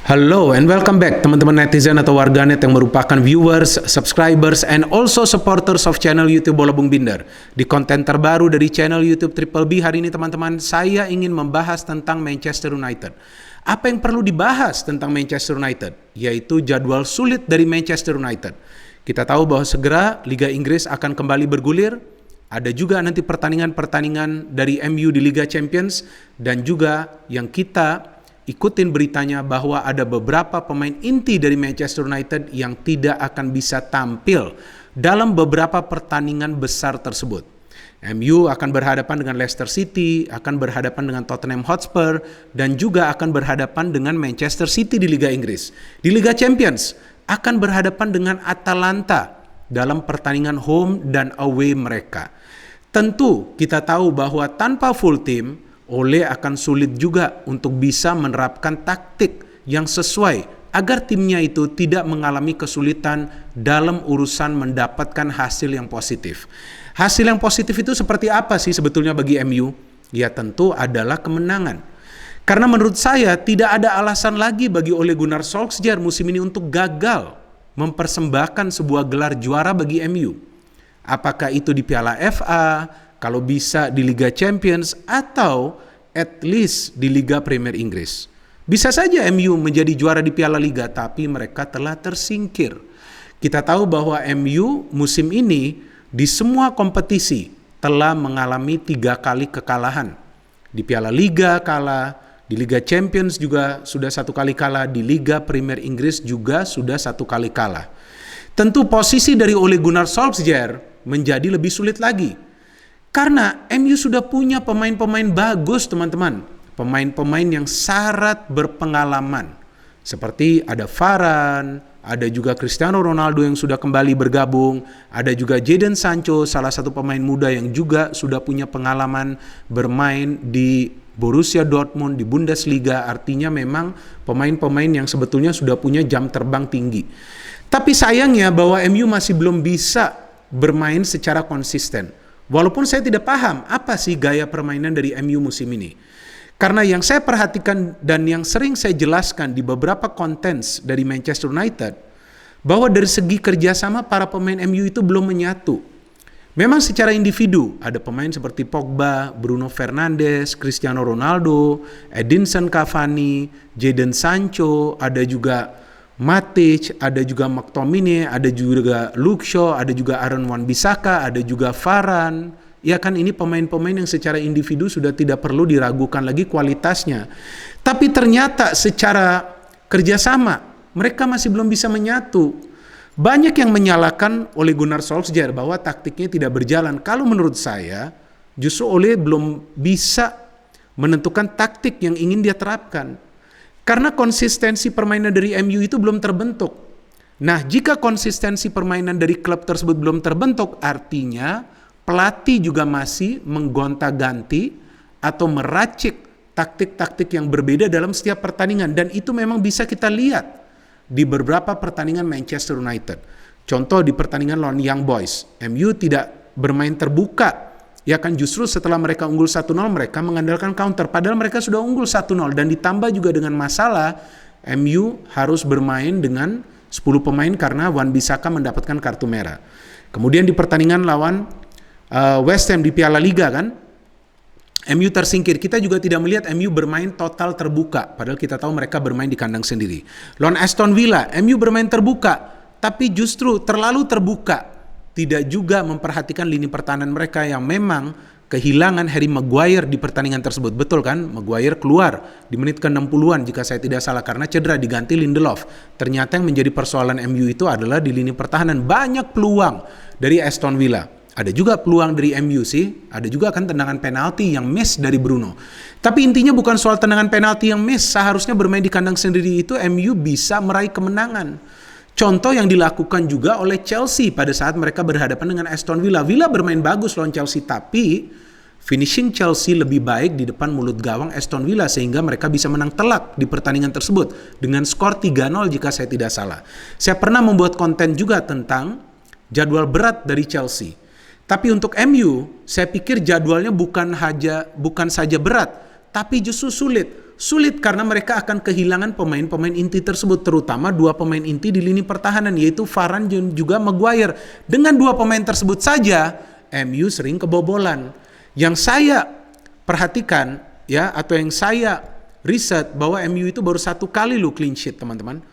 Hello and welcome back teman-teman netizen atau warganet yang merupakan viewers, subscribers, and also supporters of channel YouTube Bola Bung Binder. Di konten terbaru dari channel YouTube Triple B hari ini teman-teman, saya ingin membahas tentang Manchester United. Apa yang perlu dibahas tentang Manchester United? Yaitu jadwal sulit dari Manchester United. Kita tahu bahwa segera Liga Inggris akan kembali bergulir. Ada juga nanti pertandingan-pertandingan dari MU di Liga Champions. Dan juga yang kita ikutin beritanya bahwa ada beberapa pemain inti dari Manchester United yang tidak akan bisa tampil dalam beberapa pertandingan besar tersebut. MU akan berhadapan dengan Leicester City, akan berhadapan dengan Tottenham Hotspur, dan juga akan berhadapan dengan Manchester City di Liga Inggris. Di Liga Champions akan berhadapan dengan Atalanta dalam pertandingan home dan away mereka. Tentu kita tahu bahwa tanpa full team, Ole akan sulit juga untuk bisa menerapkan taktik yang sesuai agar timnya itu tidak mengalami kesulitan dalam urusan mendapatkan hasil yang positif. Hasil yang positif itu seperti apa sih sebetulnya bagi MU? Ya tentu adalah kemenangan. Karena menurut saya tidak ada alasan lagi bagi Ole Gunnar Solskjaer musim ini untuk gagal mempersembahkan sebuah gelar juara bagi MU. Apakah itu di Piala FA, kalau bisa di Liga Champions, atau at least di Liga Premier Inggris. Bisa saja MU menjadi juara di Piala Liga, tapi mereka telah tersingkir. Kita tahu bahwa MU musim ini di semua kompetisi telah mengalami 3 kali kekalahan. Di Piala Liga kalah, di Liga Champions juga sudah 1 kali kalah, di Liga Premier Inggris juga sudah 1 kali kalah. Tentu posisi dari Ole Gunnar Solskjaer menjadi lebih sulit lagi. Karena MU sudah punya pemain-pemain bagus teman-teman. Pemain-pemain yang syarat berpengalaman. Seperti ada Varane, ada juga Cristiano Ronaldo yang sudah kembali bergabung. Ada juga Jadon Sancho, salah satu pemain muda yang juga sudah punya pengalaman bermain di Borussia Dortmund, di Bundesliga. Artinya memang pemain-pemain yang sebetulnya sudah punya jam terbang tinggi. Tapi sayangnya bahwa MU masih belum bisa bermain secara konsisten. Walaupun saya tidak paham apa sih gaya permainan dari MU musim ini. Karena yang saya perhatikan dan yang sering saya jelaskan di beberapa konten dari Manchester United, bahwa dari segi kerjasama para pemain MU itu belum menyatu. Memang secara individu ada pemain seperti Pogba, Bruno Fernandes, Cristiano Ronaldo, Edinson Cavani, Jadon Sancho, ada juga Matic, ada juga McTominay, ada juga Luke Shaw, ada juga Aaron Wan-Bissaka, ada juga Varane. Ya kan, ini pemain-pemain yang secara individu sudah tidak perlu diragukan lagi kualitasnya. Tapi ternyata secara kerjasama mereka masih belum bisa menyatu. Banyak yang menyalahkan Ole Gunnar Solskjaer bahwa taktiknya tidak berjalan. Kalau menurut saya justru Ole belum bisa menentukan taktik yang ingin dia terapkan. Karena konsistensi permainan dari MU itu belum terbentuk. Nah, jika konsistensi permainan dari klub tersebut belum terbentuk, artinya pelatih juga masih menggonta-ganti atau meracik taktik-taktik yang berbeda dalam setiap pertandingan. Dan itu memang bisa kita lihat di beberapa pertandingan Manchester United. Contoh di pertandingan lawan Young Boys, MU tidak bermain terbuka. Ya kan, justru setelah mereka unggul 1-0 mereka mengandalkan counter. Padahal mereka sudah unggul 1-0. Dan ditambah juga dengan masalah MU harus bermain dengan 10 pemain karena Wan-Bissaka mendapatkan kartu merah. Kemudian di pertandingan lawan West Ham di Piala Liga kan, MU tersingkir. Kita juga tidak melihat MU bermain total terbuka. Padahal kita tahu mereka bermain di kandang sendiri. Lawan Aston Villa, MU bermain terbuka. Tapi justru terlalu terbuka. Tidak juga memperhatikan lini pertahanan mereka yang memang kehilangan Harry Maguire di pertandingan tersebut. Betul kan? Maguire keluar di menit ke-60-an jika saya tidak salah karena cedera, diganti Lindelof. Ternyata yang menjadi persoalan MU itu adalah di lini pertahanan. Banyak peluang dari Aston Villa. Ada juga peluang dari MU sih. Ada juga kan tendangan penalti yang miss dari Bruno. Tapi intinya bukan soal tendangan penalti yang miss. Seharusnya bermain di kandang sendiri itu MU bisa meraih kemenangan. Contoh yang dilakukan juga oleh Chelsea pada saat mereka berhadapan dengan Aston Villa. Villa bermain bagus lawan Chelsea, tapi finishing Chelsea lebih baik di depan mulut gawang Aston Villa sehingga mereka bisa menang telak di pertandingan tersebut dengan skor 3-0 jika saya tidak salah. Saya pernah membuat konten juga tentang jadwal berat dari Chelsea. Tapi untuk MU, saya pikir jadwalnya bukan saja berat, tapi justru sulit. Sulit karena mereka akan kehilangan pemain-pemain inti tersebut, terutama dua pemain inti di lini pertahanan, yaitu Varane dan juga Maguire. Dengan dua pemain tersebut saja, MU sering kebobolan. Yang saya perhatikan ya, atau yang saya riset, bahwa MU itu baru satu kali lo clean sheet, teman-teman.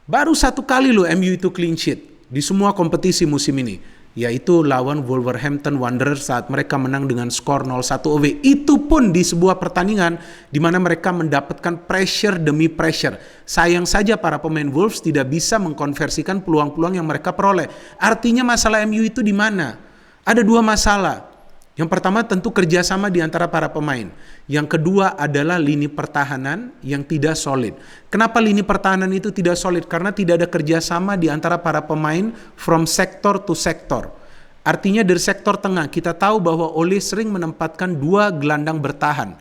Baru satu kali lo MU itu clean sheet di semua kompetisi musim ini, yaitu lawan Wolverhampton Wanderers saat mereka menang dengan skor 0-1 away. Itu pun di sebuah pertandingan di mana mereka mendapatkan pressure demi pressure. Sayang saja para pemain Wolves tidak bisa mengkonversikan peluang-peluang yang mereka peroleh. Artinya masalah MU itu di mana? Ada dua masalah. Yang pertama tentu kerjasama di antara para pemain. Yang kedua adalah lini pertahanan yang tidak solid. Kenapa lini pertahanan itu tidak solid? Karena tidak ada kerjasama di antara para pemain from sector to sector. Artinya dari sektor tengah kita tahu bahwa Ole sering menempatkan dua gelandang bertahan.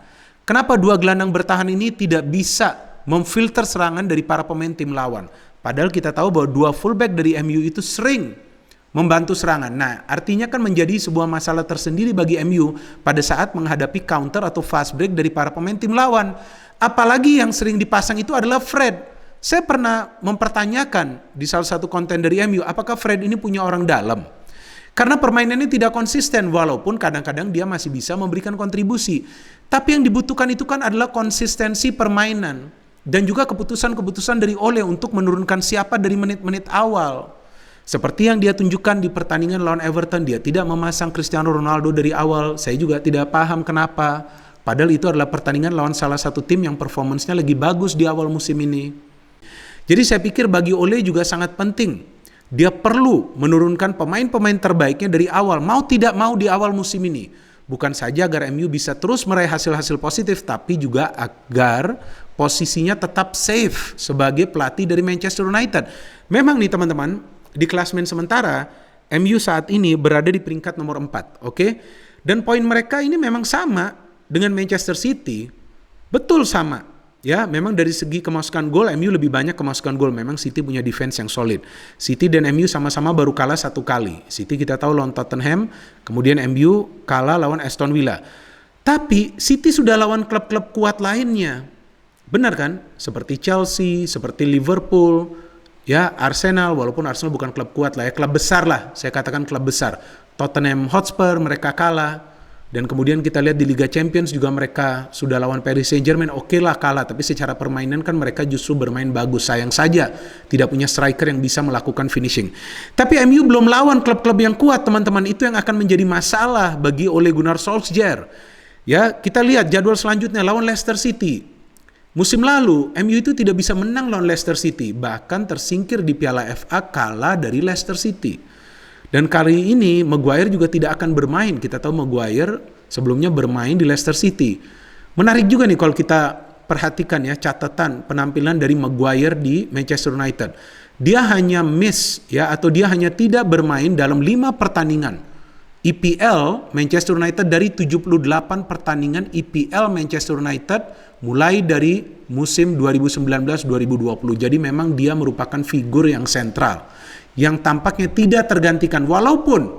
Kenapa dua gelandang bertahan ini tidak bisa memfilter serangan dari para pemain tim lawan? Padahal kita tahu bahwa dua fullback dari MU itu sering membantu serangan. Nah, artinya kan menjadi sebuah masalah tersendiri bagi MU pada saat menghadapi counter atau fast break dari para pemain tim lawan. Apalagi yang sering dipasang itu adalah Fred. Saya pernah mempertanyakan di salah satu konten dari MU, apakah Fred ini punya orang dalam? Karena permainannya tidak konsisten, walaupun kadang-kadang dia masih bisa memberikan kontribusi. Tapi yang dibutuhkan itu kan adalah konsistensi permainan dan juga keputusan-keputusan dari Ole untuk menurunkan siapa dari menit-menit awal. Seperti yang dia tunjukkan di pertandingan lawan Everton, dia tidak memasang Cristiano Ronaldo dari awal. Saya juga tidak paham kenapa. Padahal itu adalah pertandingan lawan salah satu tim yang performance-nya lagi bagus di awal musim ini. Jadi saya pikir bagi Ole juga sangat penting. Dia perlu menurunkan pemain-pemain terbaiknya dari awal. Mau tidak mau di awal musim ini. Bukan saja agar MU bisa terus meraih hasil-hasil positif, tapi juga agar posisinya tetap safe sebagai pelatih dari Manchester United. Memang nih teman-teman, di klasemen sementara, MU saat ini berada di peringkat nomor 4, oke? Dan poin mereka ini memang sama dengan Manchester City, betul sama. Ya, memang dari segi kemasukan gol, MU lebih banyak kemasukan gol. Memang City punya defense yang solid. City dan MU sama-sama baru kalah satu kali. City kita tahu lawan Tottenham, kemudian MU kalah lawan Aston Villa. Tapi City sudah lawan klub-klub kuat lainnya. Benar kan? Seperti Chelsea, seperti Liverpool, ya, Arsenal, walaupun Arsenal bukan klub kuat lah ya, klub besar lah, saya katakan klub besar. Tottenham Hotspur mereka kalah, dan kemudian kita lihat di Liga Champions juga mereka sudah lawan Paris Saint-Germain, oke lah kalah, tapi secara permainan kan mereka justru bermain bagus. Sayang saja tidak punya striker yang bisa melakukan finishing. Tapi MU belum lawan klub-klub yang kuat, teman-teman. Itu yang akan menjadi masalah bagi Ole Gunnar Solskjaer. Ya, kita lihat jadwal selanjutnya lawan Leicester City. Musim lalu, MU itu tidak bisa menang lawan Leicester City, bahkan tersingkir di Piala FA kalah dari Leicester City. Dan kali ini Maguire juga tidak akan bermain. Kita tahu Maguire sebelumnya bermain di Leicester City. Menarik juga nih kalau kita perhatikan ya catatan penampilan dari Maguire di Manchester United. Dia hanya miss ya, atau dia hanya tidak bermain dalam 5 pertandingan EPL Manchester United dari 78 pertandingan EPL Manchester United mulai dari musim 2019-2020. Jadi memang dia merupakan figur yang sentral, yang tampaknya tidak tergantikan walaupun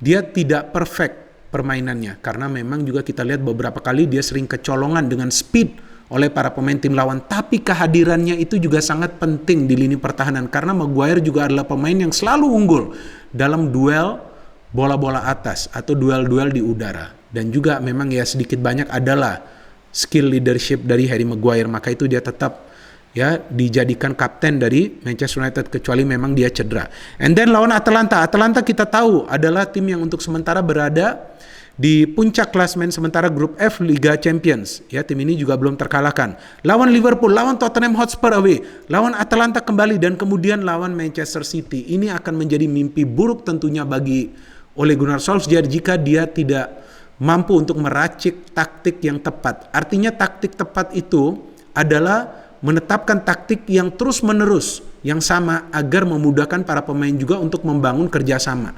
dia tidak perfect permainannya, karena memang juga kita lihat beberapa kali dia sering kecolongan dengan speed oleh para pemain tim lawan, tapi kehadirannya itu juga sangat penting di lini pertahanan karena Maguire juga adalah pemain yang selalu unggul dalam duel bola-bola atas atau duel-duel di udara, dan juga memang ya sedikit banyak adalah skill leadership dari Harry Maguire, maka itu dia tetap ya dijadikan kapten dari Manchester United kecuali memang dia cedera. And then lawan Atalanta kita tahu adalah tim yang untuk sementara berada di puncak klasemen sementara grup F Liga Champions. Ya, tim ini juga belum terkalahkan. Lawan Liverpool, lawan Tottenham Hotspur away, lawan Atalanta kembali, dan kemudian lawan Manchester City. Ini akan menjadi mimpi buruk tentunya bagi Ole Gunnar Solskjaer jika dia tidak mampu untuk meracik taktik yang tepat. Artinya taktik tepat itu adalah menetapkan taktik yang terus-menerus yang sama agar memudahkan para pemain juga untuk membangun kerjasama.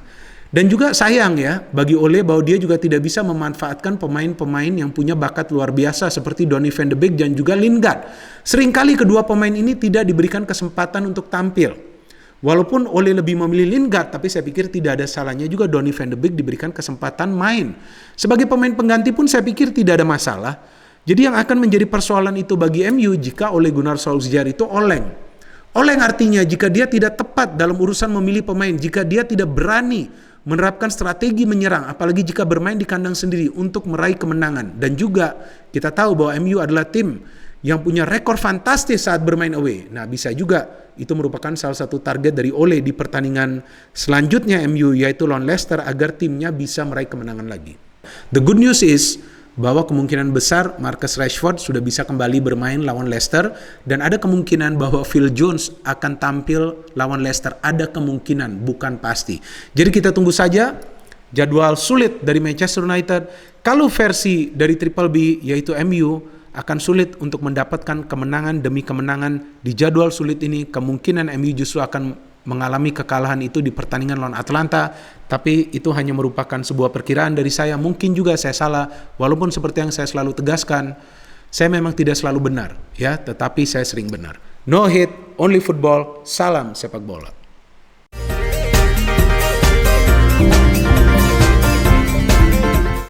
Dan juga sayang ya bagi Ole bahwa dia juga tidak bisa memanfaatkan pemain-pemain yang punya bakat luar biasa seperti Donny van de Beek dan juga Lingard. Seringkali kedua pemain ini tidak diberikan kesempatan untuk tampil. Walaupun Ole lebih memilih Lingard, tapi saya pikir tidak ada salahnya juga Donny van de Beek diberikan kesempatan main. Sebagai pemain pengganti pun saya pikir tidak ada masalah. Jadi yang akan menjadi persoalan itu bagi MU jika Ole Gunnar Solskjaer itu oleng. Oleng artinya jika dia tidak tepat dalam urusan memilih pemain, jika dia tidak berani menerapkan strategi menyerang, apalagi jika bermain di kandang sendiri untuk meraih kemenangan. Dan juga kita tahu bahwa MU adalah tim yang punya rekor fantastis saat bermain away. Nah, bisa juga itu merupakan salah satu target dari Ole di pertandingan selanjutnya MU, yaitu lawan Leicester, agar timnya bisa meraih kemenangan lagi. The good news is bahwa kemungkinan besar Marcus Rashford sudah bisa kembali bermain lawan Leicester, dan ada kemungkinan bahwa Phil Jones akan tampil lawan Leicester. Ada kemungkinan, bukan pasti. Jadi kita tunggu saja jadwal sulit dari Manchester United. Kalau versi dari Triple B yaitu MU akan sulit untuk mendapatkan kemenangan demi kemenangan di jadwal sulit ini. Kemungkinan MU justru akan mengalami kekalahan itu di pertandingan lawan Atlanta, tapi itu hanya merupakan sebuah perkiraan dari saya. Mungkin juga saya salah, walaupun seperti yang saya selalu tegaskan, saya memang tidak selalu benar, ya, tetapi saya sering benar. No hate, only football. Salam sepak bola.